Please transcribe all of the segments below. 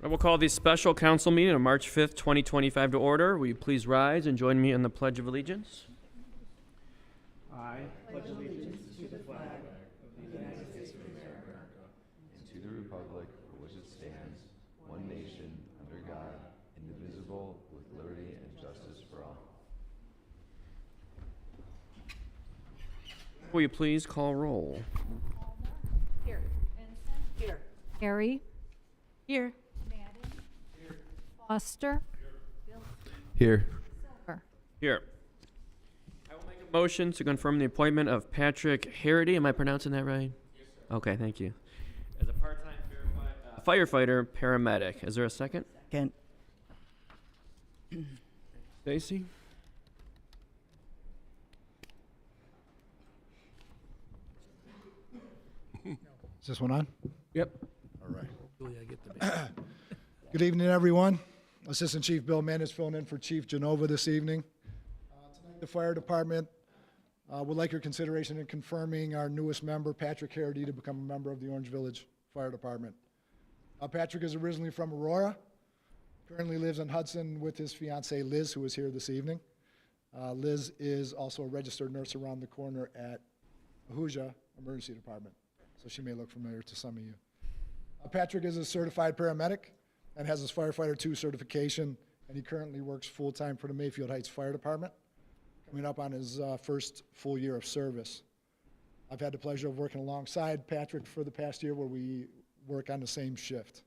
I will call the special council meeting on March 5th, 2025 to order. Will you please rise and join me in the Pledge of Allegiance? To the republic for which it stands, one nation, under God, indivisible, with liberty and justice for all. Will you please call roll? Here. Vincent? Here. Harry? Here. Madden? Here. Foster? Here. Silver? Here. I will make a motion to confirm the appointment of Patrick Harity. Am I pronouncing that right? Yes, sir. Okay, thank you. As a part-time firefighter, paramedic. Is there a second? Second. Stacy? Is this one on? Yep. All right. Good evening, everyone. Assistant Chief Bill Mandis filling in for Chief Genova this evening. Tonight, the fire department would like your consideration in confirming our newest member, Patrick Harity, to become a member of the Orange Village Fire Department. Patrick is originally from Aurora, currently lives in Hudson with his fiancee Liz, who is here this evening. Liz is also a registered nurse around the corner at Ahuja Emergency Department, so she may look familiar to some of you. Patrick is a certified paramedic and has his Firefighter 2 certification, and he currently works full-time for the Mayfield Heights Fire Department, coming up on his first full year of service. I've had the pleasure of working alongside Patrick for the past year, where we work on the same shift.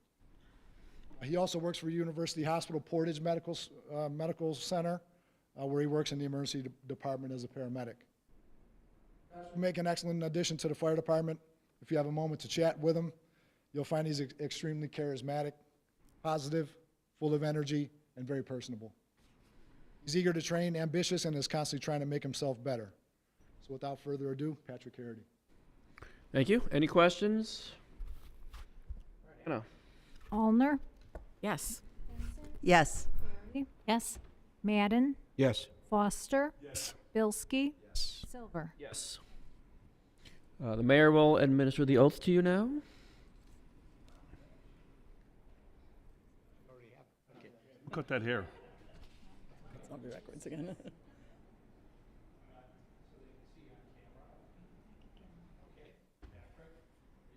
He also works for University Hospital Portage Medical Center, where he works in the emergency department as a paramedic. Patrick will make an excellent addition to the fire department. If you have a moment to chat with him, you'll find he's extremely charismatic, positive, full of energy, and very personable. He's eager to train, ambitious, and is constantly trying to make himself better. So without further ado, Patrick Harity. Thank you. Any questions? Anna? Allner? Yes. Yes. Harry? Yes. Madden? Yes. Foster? Yes. Bilski? Yes. Silver? Yes. The mayor will administer the oath to you now. Cut that hair. It's on the records again. Raise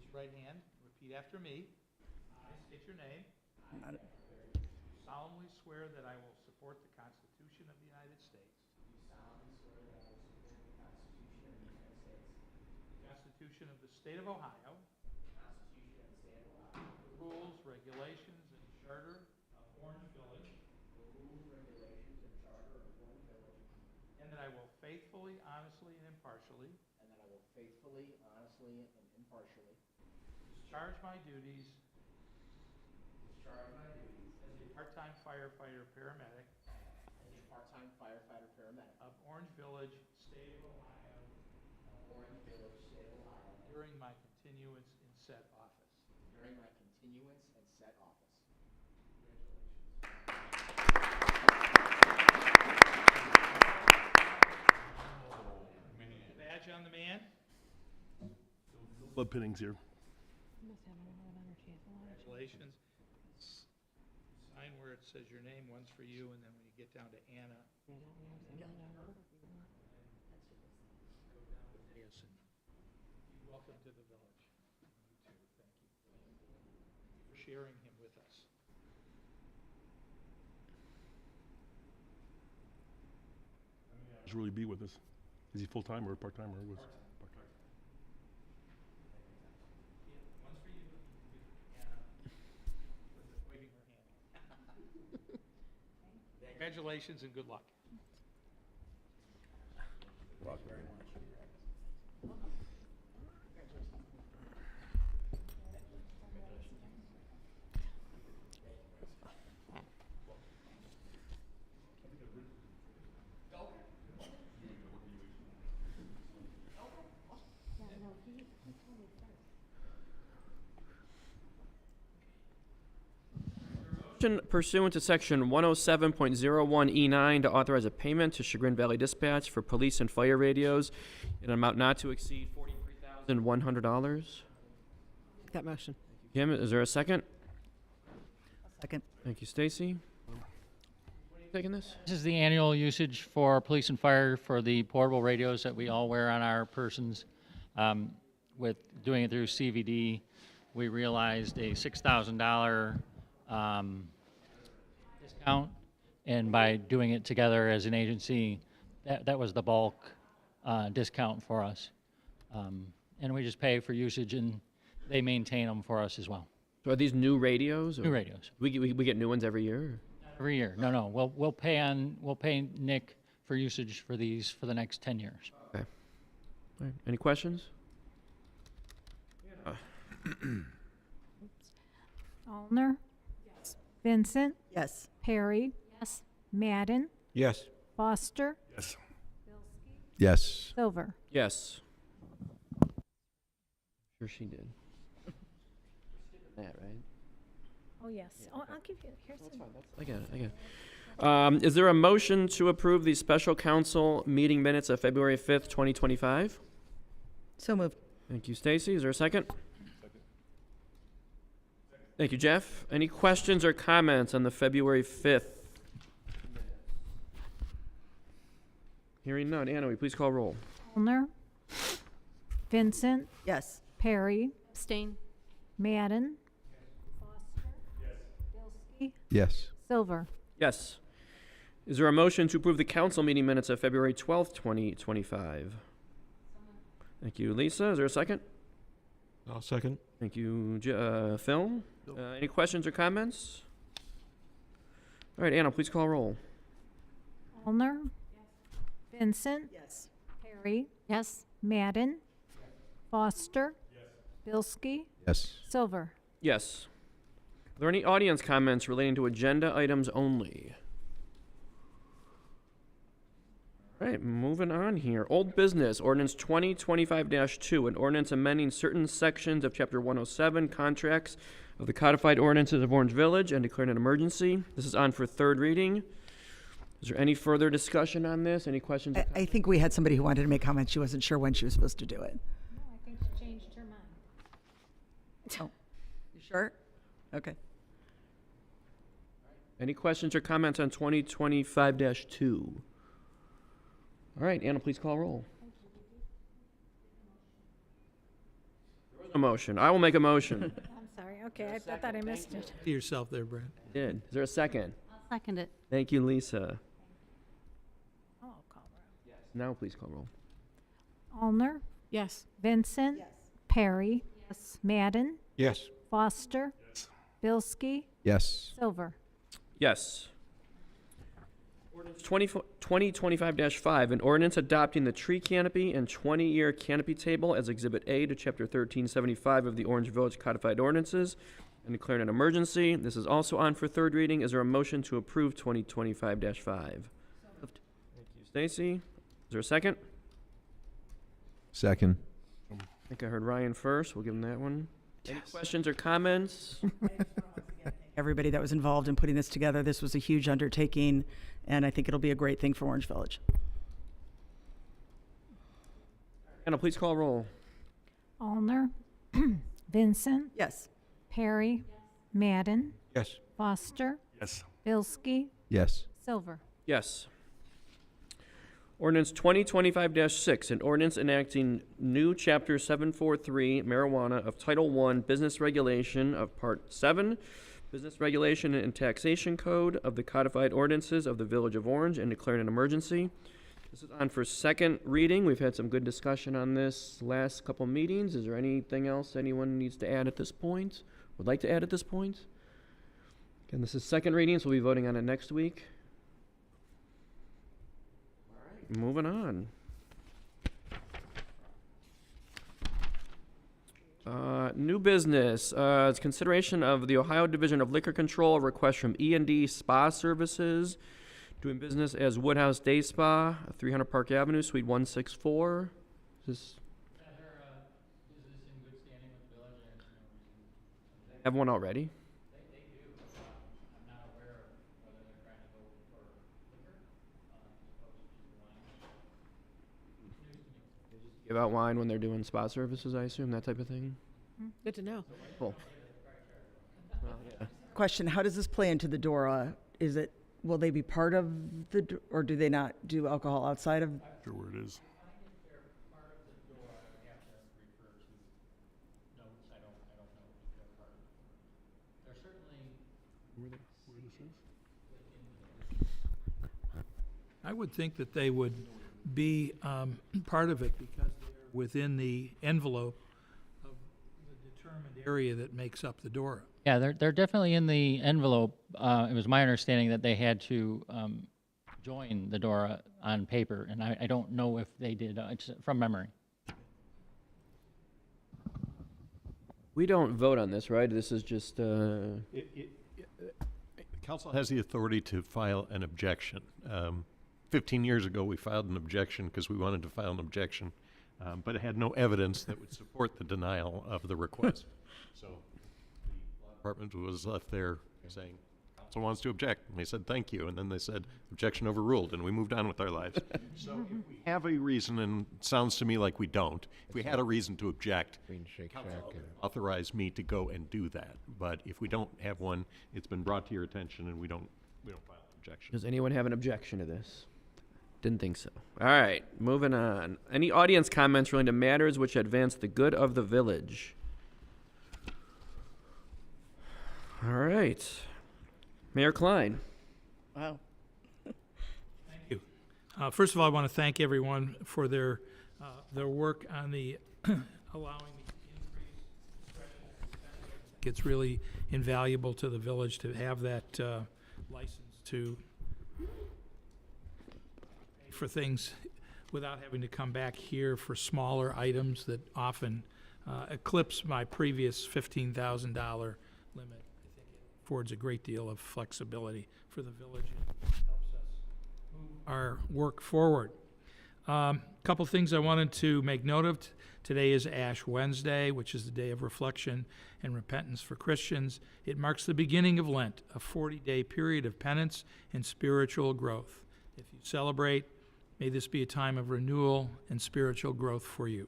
your right hand, repeat after me. I state your name. Solemnly swear that I will support the Constitution of the United States. The Constitution of the State of Ohio. The rules, regulations, and charter of Orange Village. And that I will faithfully, honestly, and impartially. Discharge my duties. As a part-time firefighter paramedic. Of Orange Village, State of Ohio. During my continuance in said office. Badge on the man. Blood pinnings here. Congratulations. Sign where it says your name, one's for you, and then when you get down to Anna. Go down to Deus and welcome to the village. You too, thank you. For sharing him with us. Does really be with us? Is he full-time or part-time or was? Part-time. One's for you, and Anna, with waving her hand. Congratulations and good luck. Motion pursuant to Section 107.01E9 to authorize a payment to Chagrin Valley Dispatch for police and fire radios in an amount not to exceed $43,100. That motion. Kim, is there a second? Second. Thank you, Stacy. Taking this? This is the annual usage for police and fire for the portable radios that we all wear on our persons. With doing it through CVD, we realized a $6,000 discount, and by doing it together as an agency, that was the bulk discount for us. And we just pay for usage, and they maintain them for us as well. So are these new radios? or- New radios We get new ones every year? or- every year. No, we'll pay Nick for usage for these for the next 10 years. All right. Any questions? Allner. Vincent. Yes. Perry. Yes. Madden. Yes. Foster. Yes. Yes. Silver. Yes. Sure she did. That, right? Oh, yes. Oh, I'll give you, here's some. I got it. Is there a motion to approve the special council meeting minutes of February 5th, 2025? So moved. Thank you, Stacy. Is there a second? Thank you, Jeff. Any questions or comments on the February 5th? Hearing none. Anna, will you please call roll? Allner. Vincent. Yes. Perry. Abstain. Madden. Foster. Bilski. Yes. Silver. Yes. Is there a motion to approve the council meeting minutes of February 12th, 2025? Thank you, Lisa. Is there a second? I'll second. Thank you, Phil. Any questions or comments? All right, Anna, please call roll. Allner. Vincent. Yes. Perry. Yes. Madden. Foster. Bilski. Yes. Silver. Yes. Are there any audience comments relating to agenda items only? All right, moving on here. Old business, ordinance 2025-2, an ordinance amending certain sections of Chapter 107, contracts of the codified ordinances of Orange Village and declaring an emergency. This is on for third reading. Is there any further discussion on this? Any questions? I think we had somebody who wanted to make comments. She wasn't sure when she was supposed to do it. No, I think she changed her mind. Oh, you sure? Okay. Any questions or comments on 2025-2? All right, Anna, please call roll. There was a motion. I will make a motion. I'm sorry. Okay, I thought I missed it. To yourself there, Brad. Did. Is there a second? I'll second it. Thank you, Lisa. Oh, call roll. Now please call roll. Allner. Yes. Vincent. Perry. Yes. Madden. Yes. Foster. Bilski. Yes. Silver. Yes. Ordinance 2025-5, an ordinance adopting the tree canopy and 20-year canopy table as Exhibit A to Chapter 1375 of the Orange Village Codified Ordinances and declaring an emergency. This is also on for third reading. Is there a motion to approve 2025-5? Thank you, Stacy. Is there a second? Second. I think I heard Ryan first. We'll give him that one. Any questions or comments? Everybody that was involved in putting this together. This was a huge undertaking, and I think it'll be a great thing for Orange Village. Anna, please call roll. Allner. Vincent. Yes. Perry. Madden. Yes. Foster. Yes. Bilski. Yes. Silver. Yes. Ordinance 2025-6, an ordinance enacting new Chapter 743 marijuana of Title I Business Regulation of Part 7, Business Regulation and Taxation Code of the Codified Ordinances of the Village of Orange and declaring an emergency. This is on for second reading. We've had some good discussion on this last couple meetings. Is there anything else anyone needs to add at this point? Would like to add at this point? Again, this is second reading, so we'll be voting on it next week. Moving on. New business. It's consideration of the Ohio Division of Liquor Control request from E&D Spa Services, doing business as Woodhouse Day Spa, 300 Park Avenue, Suite 164. Is this have one already? Give out wine when they're doing spa services, I assume, that type of thing? Good to know. Cool. Well, yeah. question, how does this play into the DORA? Will they be part of or do they not do alcohol outside of? Sure where it is. Where this is? I would think that they would be part of it because they're within the envelope of the determined area that makes up the DORA. Yeah, they're definitely in the envelope. It was my understanding that they had to join the DORA on paper, and I don't know if they did. It's from memory. We don't vote on this, right? This is just, Council has the authority to file an objection. 15 years ago, we filed an objection because we wanted to file an objection, but it had no evidence that would support the denial of the request. So the law department was left there saying, council wants to object. And they said, thank you. And then they said, objection overruled, and we moved on with our lives. So if we have a reason, and it sounds to me like we don't, if we had a reason to object, council authorize me to go and do that. But if we don't have one, it's been brought to your attention, and we don't file an objection. does anyone have an objection to this? Didn't think so. All right, moving on. Any audience comments relating to matters which advance the good of the village? All right. Mayor Klein. Wow. Thank you. First of all, I want to thank everyone for their work on the allowing the increase. It's really invaluable to the village to have that license to pay for things without having to come back here for smaller items that often eclipse my previous $15,000 limit. I think it affords a great deal of flexibility for the village and helps us move our work forward. Couple things I wanted to make note of. Today is Ash Wednesday, which is the day of reflection and repentance for Christians. It marks the beginning of Lent, a 40-day period of penance and spiritual growth. If you celebrate, may this be a time of renewal and spiritual growth for you.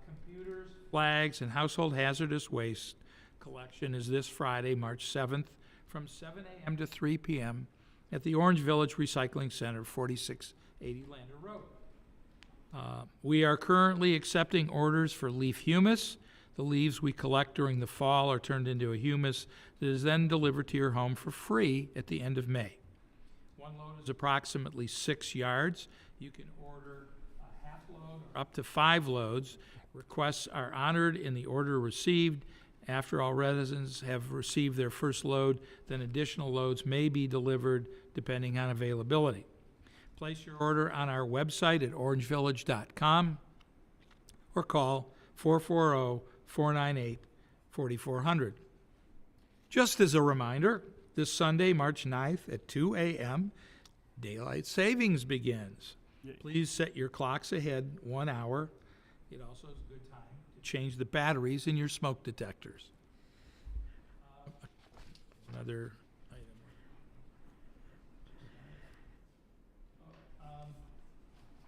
Computers, flags, and household hazardous waste collection is this Friday, March 7th, from 7 a.m. to 3 p.m. at the Orange Village Recycling Center, 4680 Lander Road. We are currently accepting orders for leaf humus. The leaves we collect during the fall are turned into a humus that is then delivered to your home for free at the end of May. One load is approximately 6 yards. You can order a half load or up to 5 loads. Requests are honored in the order received. After all residents have received their first load, then additional loads may be delivered depending on availability. Place your order on our website at orangevillage.com or call 440-498-4400. Just as a reminder, this Sunday, March 9th at 2 a.m., daylight savings begins. Please set your clocks ahead 1 hour. It also is a good time to change the batteries in your smoke detectors. Another item.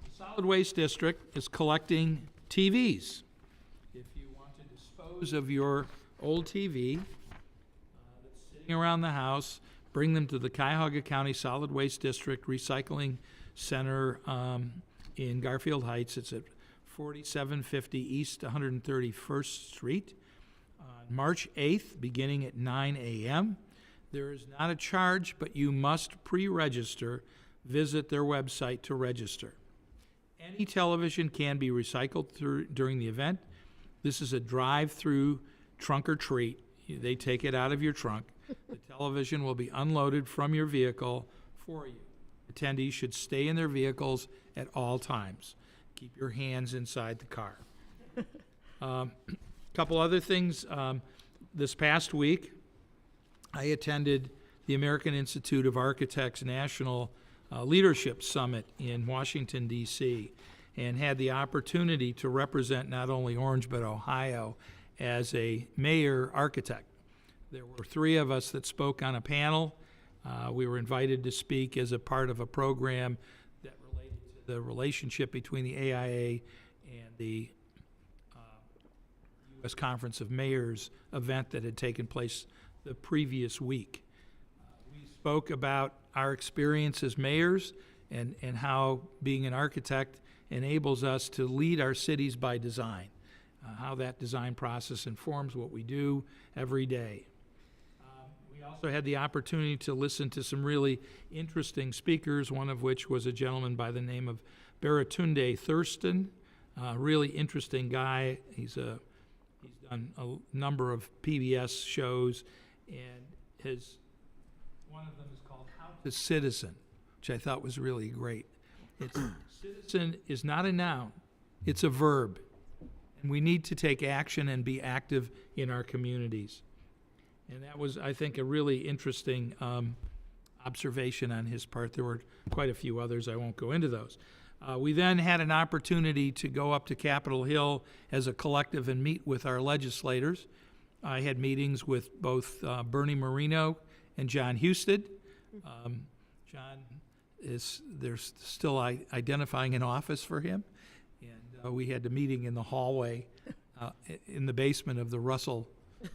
The Solid Waste District is collecting TVs. If you want to dispose of your old TV that's sitting around the house, bring them to the Cuyahoga County Solid Waste District Recycling Center in Garfield Heights. It's at 4750 East 131st Street on March 8th, beginning at 9 a.m. There is not a charge, but you must pre-register. Visit their website to register. Any television can be recycled during the event. This is a drive-through trunk or treat. They take it out of your trunk. The television will be unloaded from your vehicle for you. Attendees should stay in their vehicles at all times. Keep your hands inside the car. Couple other things. This past week, I attended the American Institute of Architects National Leadership Summit in Washington, D.C., and had the opportunity to represent not only Orange but Ohio as a mayor architect. There were 3 of us that spoke on a panel. We were invited to speak as a part of a program that related to the relationship between the AIA and the U.S. Conference of Mayors event that had taken place the previous week. We spoke about our experience as mayors and how being an architect enables us to lead our cities by design, how that design process informs what we do every day. We also had the opportunity to listen to some really interesting speakers, one of which was a gentleman by the name of Baratunde Thurston, really interesting guy. He's done a number of PBS shows, and one of them is called How to Citizen, which I thought was really great. Citizen is not a noun, it's a verb. And we need to take action and be active in our communities. And that was, I think, a really interesting observation on his part. There were quite a few others. I won't go into those. We then had an opportunity to go up to Capitol Hill as a collective and meet with our legislators. I had meetings with both Bernie Moreno and John Husted. John they're still identifying an office for him. And we had a meeting in the hallway in the basement of the Russell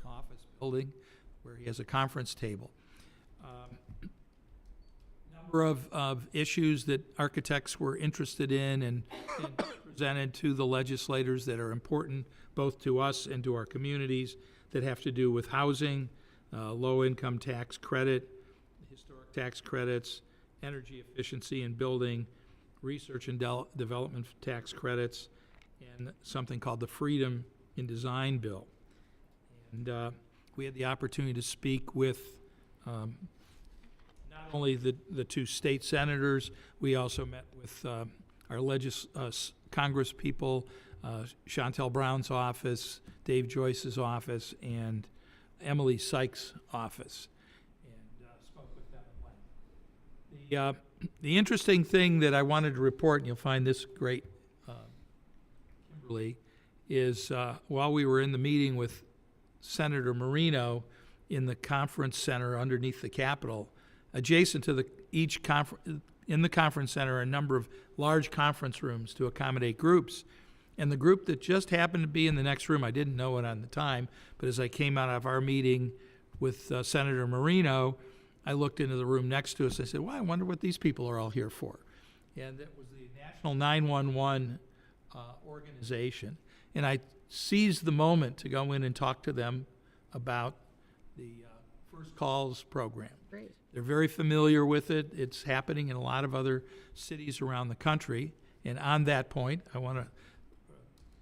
office building where he has a conference table. Number of issues that architects were interested in and presented to the legislators that are important both to us and to our communities that have to do with housing, low-income tax credit, historic tax credits, energy efficiency in building, research and development tax credits, and something called the Freedom in Design Bill. And we had the opportunity to speak with not only the two state senators, we also met with our Congress people, Chantel Brown's office, Dave Joyce's office, and Emily Sykes' office, and spoke with them at length. The interesting thing that I wanted to report, and you'll find this great, Kimberly, is while we were in the meeting with Senator Moreno in the conference center underneath the Capitol, adjacent to in the conference center are a number of large conference rooms to accommodate groups. And the group that just happened to be in the next room, I didn't know it on the time, but as I came out of our meeting with Senator Moreno, I looked into the room next to us. I said, well, I wonder what these people are all here for. And that was the National 911 organization. And I seized the moment to go in and talk to them about the First Calls program. Great. They're very familiar with it. It's happening in a lot of other cities around the country. And on that point, I want to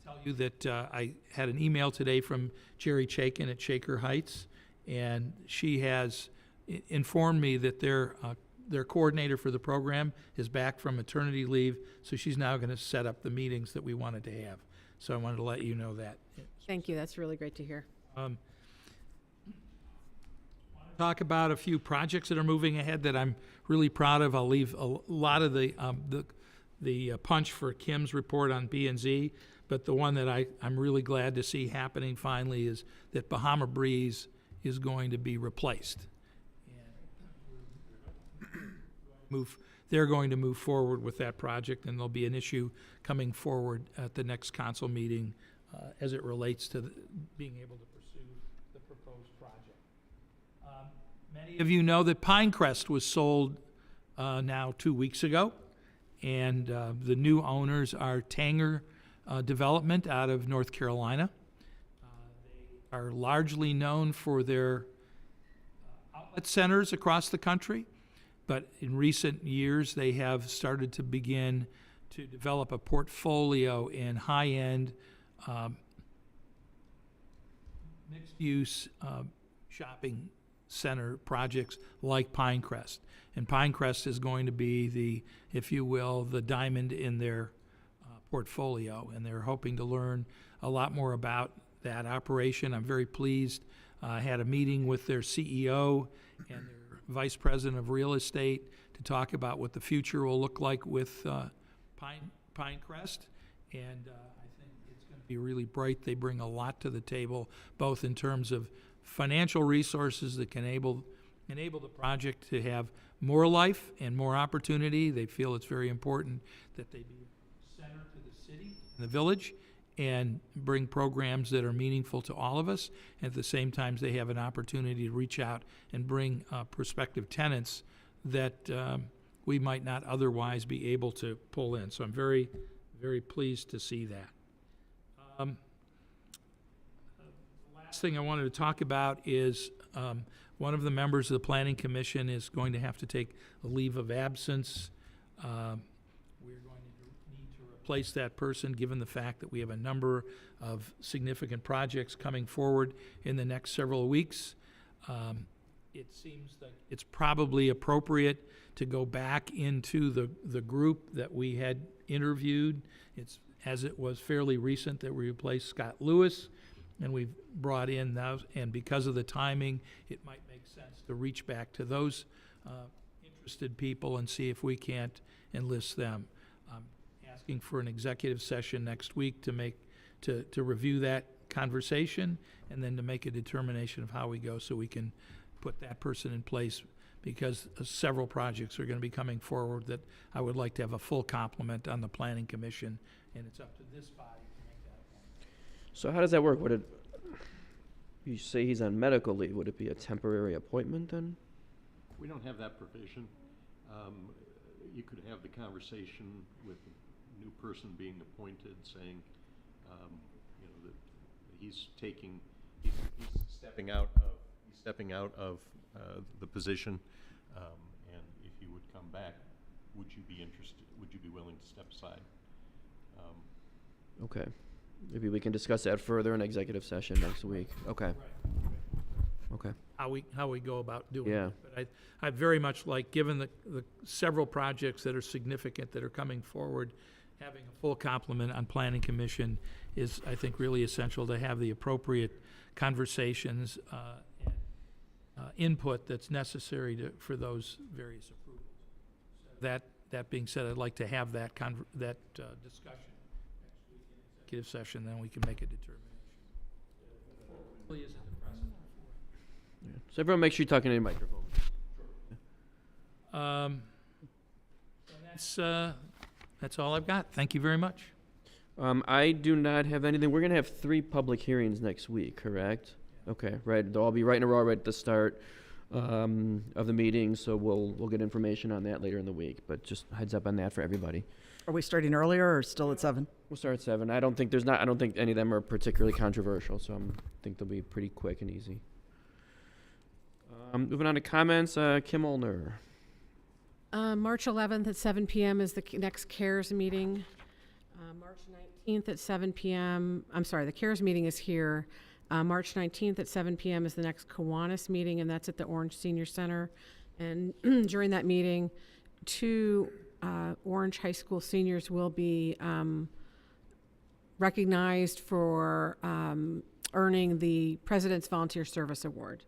tell you that I had an email today from Jerry Chaikin at Shaker Heights, and she has informed me that their coordinator for the program is back from maternity leave, so she's now going to set up the meetings that we wanted to have. So I wanted to let you know that. Thank you. That's really great to hear. Talk about a few projects that are moving ahead that I'm really proud of. I'll leave a lot of the punch for Kim's report on B&Z, but the one that I'm really glad to see happening finally is that Bahama Breeze is going to be replaced. They're going to move forward with that project, and there'll be an issue coming forward at the next council meeting as it relates to being able to pursue the proposed project. Many of you know that Pinecrest was sold now 2 weeks ago, and the new owners are Tanger Development out of North Carolina. They are largely known for their outlet centers across the country, but in recent years they have started to begin to develop a portfolio in high-end mixed-use shopping center projects like Pinecrest. And Pinecrest is going to be the, if you will, the diamond in their portfolio, and they're hoping to learn a lot more about that operation. I'm very pleased. I had a meeting with their CEO and their vice president of real estate to talk about what the future will look like with Pinecrest, and I think it's going to be really bright. They bring a lot to the table, both in terms of financial resources that can enable the project to have more life and more opportunity. They feel it's very important that they be center to the city and the village, and bring programs that are meaningful to all of us. At the same time, they have an opportunity to reach out and bring prospective tenants that we might not otherwise be able to pull in. So I'm very, very pleased to see that. Last thing I wanted to talk about is one of the members of the Planning Commission is going to have to take a leave of absence. We're going to need to replace that person, given the fact that we have a number of significant projects coming forward in the next several weeks. It seems like it's probably appropriate to go back into the group that we had interviewed. It's, as it was fairly recent that we replaced Scott Lewis, and we've brought in those, and because of the timing, it might make sense to reach back to those interested people and see if we can't enlist them. I'm asking for an executive session next week to review that conversation and then to make a determination of how we go so we can put that person in place, because several projects are going to be coming forward that I would like to have a full complement on the Planning Commission, and it's up to this body to make that appointment. So how does that work? Would it, you say he's on medical leave, would it be a temporary appointment then? We don't have that provision. You could have the conversation with the new person being appointed, saying, you know, that he's stepping out of the position, and if you would come back, would you be interested? Would you be willing to step aside? Okay. Maybe we can discuss that further in executive session next week. Okay. Okay. How we go about doing Yeah. it. But I very much like, given the several projects that are significant that are coming forward, having a full complement on Planning Commission is, I think, really essential to have the appropriate conversations and input that's necessary for those various approvals. That being said, I'd like to have that discussion next week in executive session, then we can make a determination. Really isn't the precedent for it. Yeah. So everyone make sure you're talking into your microphone. And that's all I've got. Thank you very much. I do not have anything. We're going to have 3 public hearings next week, correct? Okay, right. They'll all be right in a row right at the start of the meeting, so we'll get information on that later in the week. But just heads up on that for everybody. Are we starting earlier or still at 7? We'll start at 7. I don't think any of them are particularly controversial, so I think they'll be pretty quick and easy. Moving on to comments, Kim Olner. March 11th at 7 p.m. is the next CARES meeting. March 19th at 7 p.m. I'm sorry, the CARES meeting is here. March 19th at 7 p.m. is the next Kiwanis meeting, and that's at the Orange Senior Center. And during that meeting, 2 Orange High School seniors will be recognized for earning the President's Volunteer Service Award.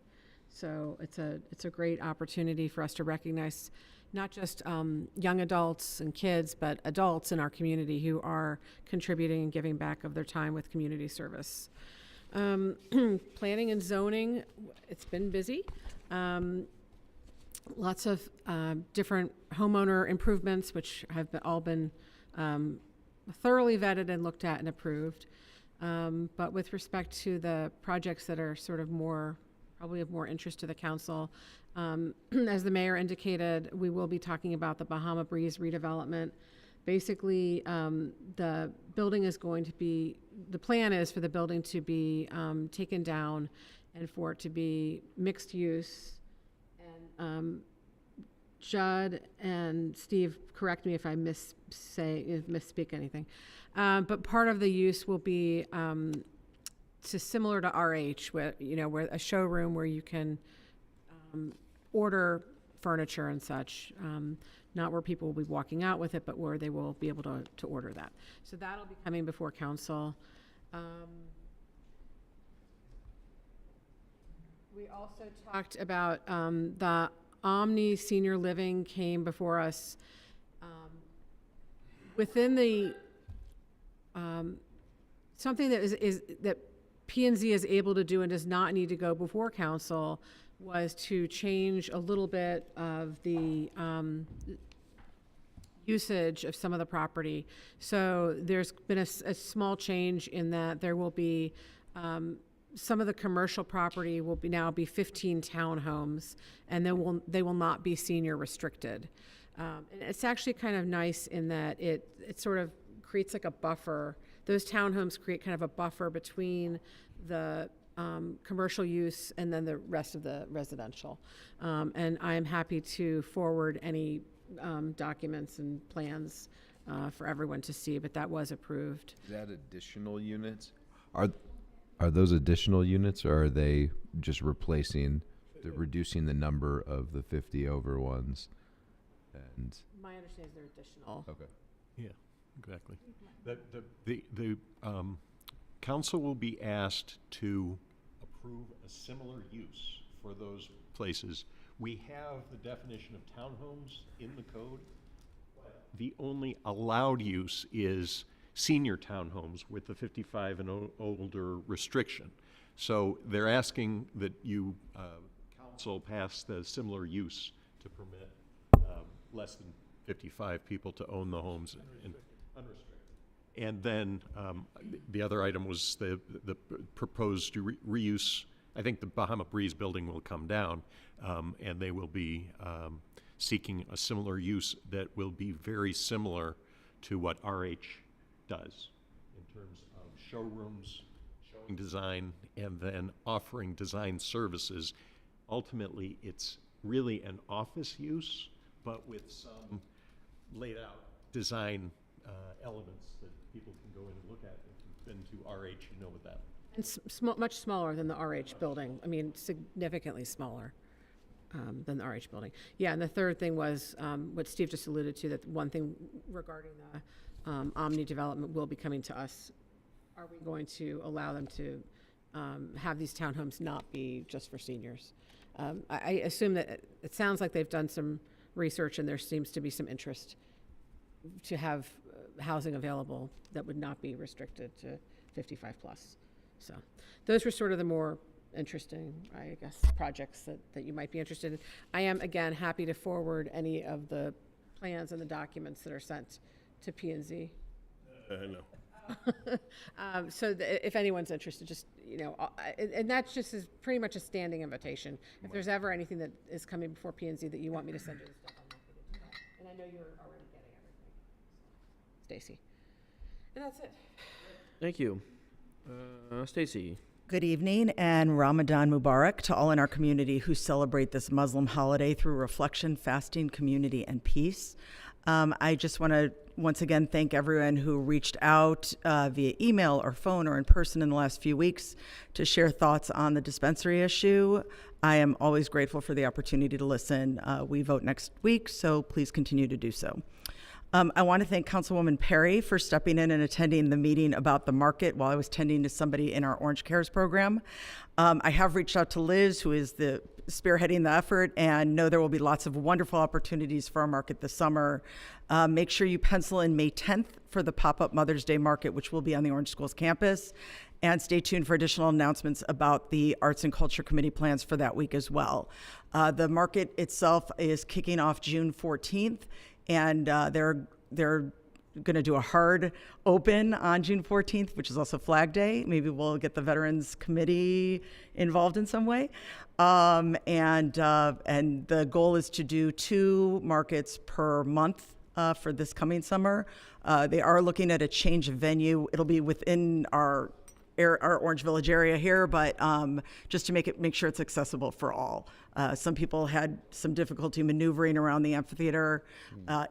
So it's a great opportunity for us to recognize not just young adults and kids, but adults in our community who are contributing and giving back of their time with community service. Planning and zoning, it's been busy. Lots of different homeowner improvements, which have all been thoroughly vetted and looked at and approved. But with respect to the projects that are sort of probably of more interest to the council, as the mayor indicated, we will be talking about the Bahama Breeze redevelopment. Basically, the building is going to be, the plan is for the building to be taken down and for it to be mixed use. And Judd and Steve, correct me if I misspeak anything. But part of the use will be similar to RH, where a showroom where you can order furniture and such. Not where people will be walking out with it, but where they will be able to order that. So that'll be coming before council. We also talked about the Omni Senior Living came before us. Within the, something that that P&Z is able to do and does not need to go before council was to change a little bit of the usage of some of the property. So there's been a small change in that there will be, some of the commercial property will now be 15 townhomes, and they will not be senior restricted. And it's actually kind of nice in that it sort of creates like a buffer. Those townhomes create kind of a buffer between the commercial use and then the rest of the residential. And I am happy to forward any documents and plans for everyone to see, but that was approved. Is that additional units? Are those additional units, or are they just reducing the number of the 50 over ones? And My understanding is they're additional. okay. Yeah, exactly. The council will be asked to approve a similar use for those places. We have the definition of townhomes in the code. The only allowed use is senior townhomes with the 55 and older restriction. So they're asking that you, council, pass the similar use to permit less than 55 people to own the homes in unrestricted. And then the other item was the proposed reuse. I think the Bahama Breeze building will come down, and they will be seeking a similar use that will be very similar to what RH does in terms of showrooms, showing design, and then offering design services. Ultimately, it's really an office use, but with some laid out design elements that people can go in and look at. If you've been to RH, you know what that. And much smaller than the RH building. I mean, significantly smaller than the RH building. Yeah, and the third thing was what Steve just alluded to, that one thing regarding the Omni development will be coming to us. Are we going to allow them to have these townhomes not be just for seniors? I assume that it sounds like they've done some research and there seems to be some interest to have housing available that would not be restricted to 55 plus. So those were sort of the more interesting, I guess, projects that you might be interested in. I am, again, happy to forward any of the plans and the documents that are sent to P&Z. No. So if anyone's interested, just, and that's just is pretty much a standing invitation. If there's ever anything that is coming before P&Z that you want me to send you the stuff, I'm happy to do that. And I know you're already getting everything. Stacy. And that's it. Thank you. Stacy. Good evening and Ramadan Mubarak to all in our community who celebrate this Muslim holiday through reflection, fasting, community, and peace. I just want to once again thank everyone who reached out via email or phone or in person in the last few weeks to share thoughts on the dispensary issue. I am always grateful for the opportunity to listen. We vote next week, so please continue to do so. I want to thank Councilwoman Perry for stepping in and attending the meeting about the market while I was tending to somebody in our Orange Cares program. I have reached out to Liz, who is spearheading the effort, and know there will be lots of wonderful opportunities for our market this summer. Make sure you pencil in May 10th for the pop-up Mother's Day market, which will be on the Orange Schools campus. And stay tuned for additional announcements about the Arts and Culture Committee plans for that week as well. The market itself is kicking off June 14th. And they're going to do a hard open on June 14th, which is also Flag Day. Maybe we'll get the Veterans Committee involved in some way. And the goal is to do 2 markets per month for this coming summer. They are looking at a change of venue. It'll be within our Orange Village area here, but just to make sure it's accessible for all. Some people had some difficulty maneuvering around the amphitheater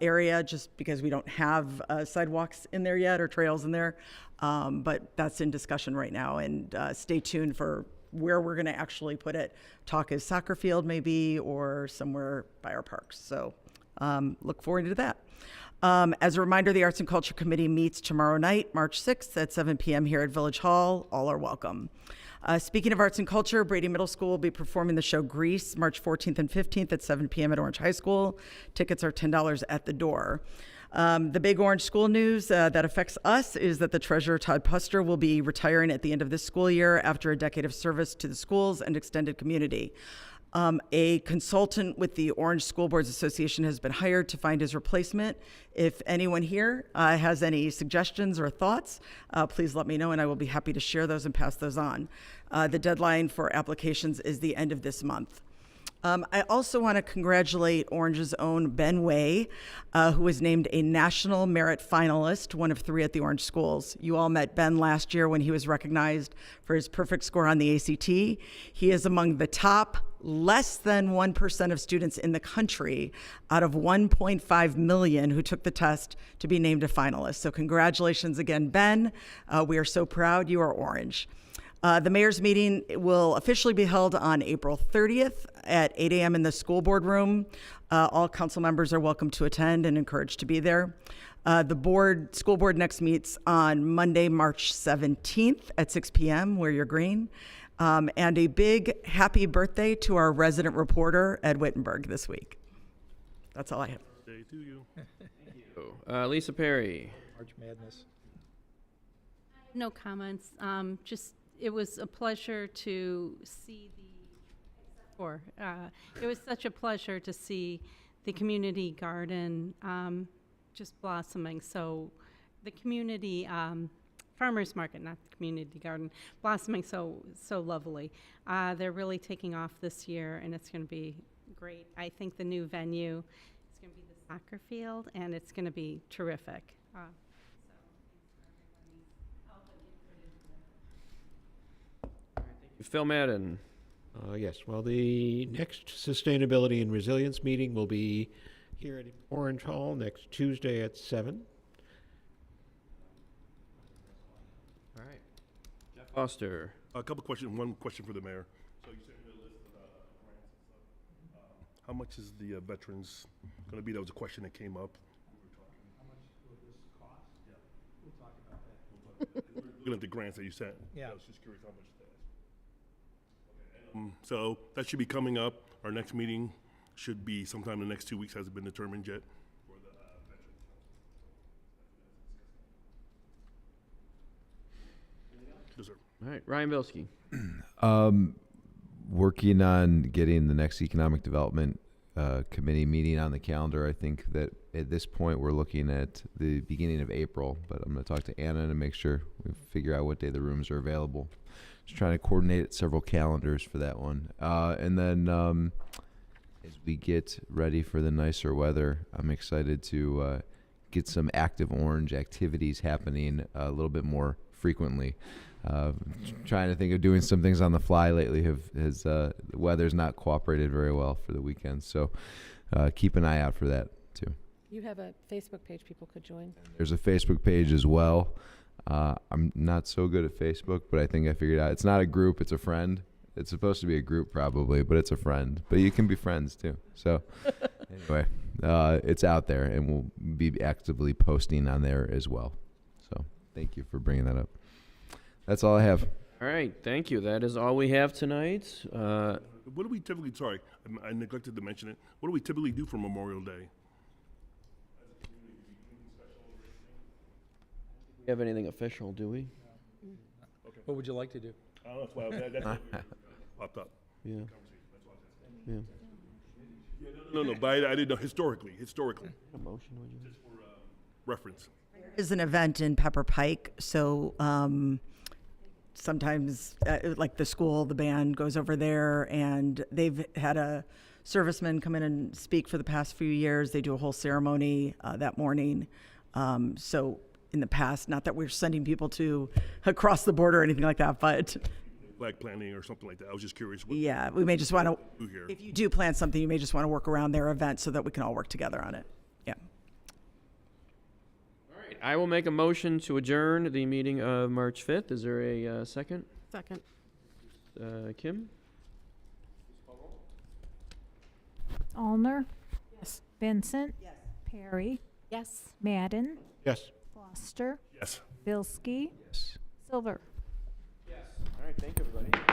area just because we don't have sidewalks in there yet or trails in there. But that's in discussion right now, and stay tuned for where we're going to actually put it. Talk is soccer field maybe, or somewhere by our parks. So look forward to that. As a reminder, the Arts and Culture Committee meets tomorrow night, March 6th at 7 p.m. here at Village Hall. All are welcome. Speaking of arts and culture, Brady Middle School will be performing the show Grease March 14th and 15th at 7 p.m. at Orange High School. Tickets are $10 at the door. The big Orange school news that affects us is that the treasurer, Todd Puster, will be retiring at the end of this school year after a decade of service to the schools and extended community. A consultant with the Orange School Boards Association has been hired to find his replacement. If anyone here has any suggestions or thoughts, please let me know, and I will be happy to share those and pass those on. The deadline for applications is the end of this month. I also want to congratulate Orange's own Ben Way, who was named a National Merit Finalist, one of 3 at the Orange schools. You all met Ben last year when he was recognized for his perfect score on the ACT. He is among the top less than 1% of students in the country out of 1.5 million who took the test to be named a finalist. So congratulations again, Ben. We are so proud you are Orange. The mayor's meeting will officially be held on April 30th at 8 a.m. in the school board room. All council members are welcome to attend and encouraged to be there. The school board next meets on Monday, March 17th at 6 p.m. Wear your green. And a big happy birthday to our resident reporter, Ed Wittenberg, this week. That's all I have. Day to you. Lisa Perry. March Madness. No comments. It was a pleasure to see it was such a pleasure to see the community garden just blossoming. So the community farmers market, not the community garden, blossoming so lovely. They're really taking off this year, and it's going to be great. I think the new venue is going to be the soccer field, and it's going to be terrific. Phil Madden. Yes, well, the next Sustainability and Resilience meeting will be here at Orange Hall next Tuesday at 7. All right. Jeff Foster. A couple questions. One question for the mayor. So you sent me a list of grants and stuff. How much is the veterans going to be? That was a question that came up. How much will this cost? Yeah. We'll talk about that. Looking at the grants that you sent. Yeah. I was just curious how much that is. So that should be coming up. Our next meeting should be sometime in the next 2 weeks. Hasn't been determined yet for the veterans. Yes, sir. All right, Ryan Bilski. Working on getting the next economic development committee meeting on the calendar. I think that at this point we're looking at the beginning of April, but I'm going to talk to Anna to make sure we figure out what day the rooms are available. Just trying to coordinate several calendars for that one. And then as we get ready for the nicer weather, I'm excited to get some active Orange activities happening a little bit more frequently. Trying to think of doing some things on the fly lately. The weather's not cooperated very well for the weekend, so keep an eye out for that too. You have a Facebook page people could join. There's a Facebook page as well. I'm not so good at Facebook, but I think I figured out it's not a group, it's a friend. It's supposed to be a group probably, but it's a friend. But you can be friends too. So anyway, it's out there, and we'll be actively posting on there as well. So thank you for bringing that up. That's all I have. All right, thank you. That is all we have tonight. What do we typically, sorry, I neglected to mention it. What do we typically do for Memorial Day? We have anything official, do we? What would you like to do? I don't know, that's why that's what popped up. Yeah. Yeah. No, but I didn't know historically. A motion, would you? Just for reference. Is an event in Pepper Pike, so sometimes like the school, the band goes over there, and they've had a serviceman come in and speak for the past few years. They do a whole ceremony that morning. So in the past, not that we're sending people to across the border or anything like that, but Flag planning or something like that. I was just curious. yeah, we may just want to, Do here. if you do plan something, you may just want to work around their event so that we can all work together on it. Yeah. All right, I will make a motion to adjourn the meeting of March 5th. Is there a second? Second. Kim? Allner? Yes. Vincent? Yes. Perry? Yes. Madden? Yes. Foster? Yes. Bilski? Yes. Silver? Yes. All right, thank you, everybody.